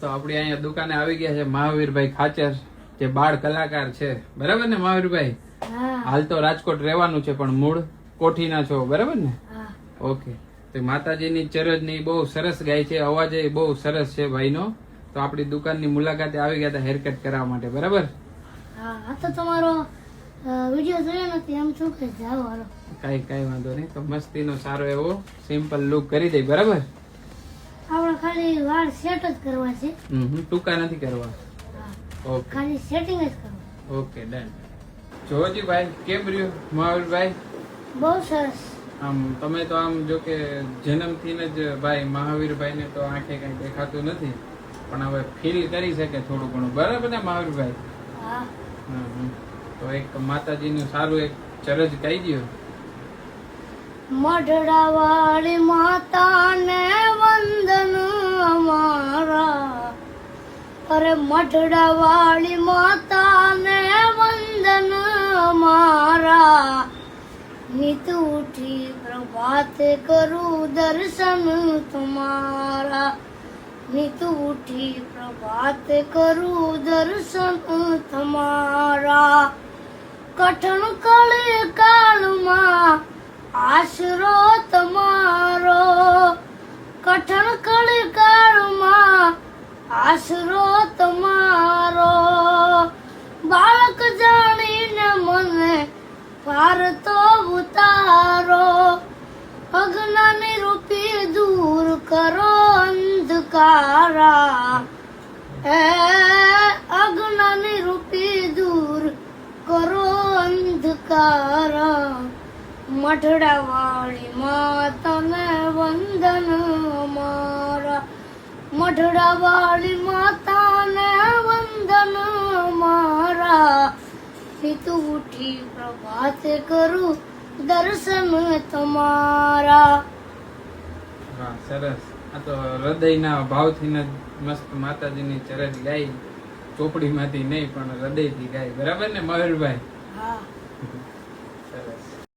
તો આપણી અહીંયા દુકાને આવી ગયા છે મહાવીરભાઈ ખાચર, જે બાળ કલાકાર છે. બરાબર ને મહાવીરભાઈ? હાલ તો રાજકોટ રહેવાનું છે પણ મૂળ કોઠીના છો, બરાબર ને? ઓકે. તો માતાજીની ચરજ ની બહુ સરસ ગાય છે, અવાજ એ બહુ સરસ છે ભાઈનો. તો આપણી દુકાનની મુલાકાતે આવી ગયા હતા હેરકટ કરવા માટે, બરાબર? હા, તો તમારો વિડિયો જોયો નથી એમ શું કે જાવ હાલો. કઈ વાંધો નહીં. તો મસ્તીનો સારો એવો સિમ્પલ લુક કરી દે, બરાબર? આપણે ખાલી વાળ સેટ જ કરવા છે. ટૂંકા નથી કરવા. ઓકે, ખાલી સેટિંગ જ કરવું. Okay, done. જોજી ભાઈ, કેમ રહ્યું મહાવીરભાઈ? બહુ સરસ. આમ તમે તો આમ જો કે જન્મથી જ ભાઈ મહાવીરભાઈ ને તો આંખે કઈ દેખાતું નથી, પણ હવે ફીલ કરી શકે થોડું ઘણું, બરાબર ને મહાવીરભાઈ? હા. તો એક માતાજીનું સારું એક ચરજ કહી દો. મઢડા વાળી માતાને વંદન અમારા, અરે મઢડા વાળી માતાને વંદન અમારા, નિત ઉઠી પ્રભાત કરું દર્શન તમારા, નિત ઉઠી પ્રભાત કરું દર્શન તમારા, કઠણ કળે કાળમાં આશરો તમારો, કઠણ કળે કાળમાં આશરો તમારો, બાળક જાણીને મને પાર તો ઉતારો, અજ્ઞાની રૂપી દૂર કરો અંધકારા, અજ્ઞાની રૂપી દૂર કરો અંધકારા, મઢડા વાળી માતાને વંદન અમારા, મઢડા વાળી માતાને વંદન અમારા, નિત ઉઠી પ્રભાત કરું દર્શન તમારા. વાહ, સરસ. આ તો હૃદયના ભાવથી જ મસ્ત માતાજીની ચરજ ગાઈ, ચોપડીમાંથી નહીં પણ હૃદયથી ગાઈ, બરાબર ને મયુરભાઈ? હા. સરસ.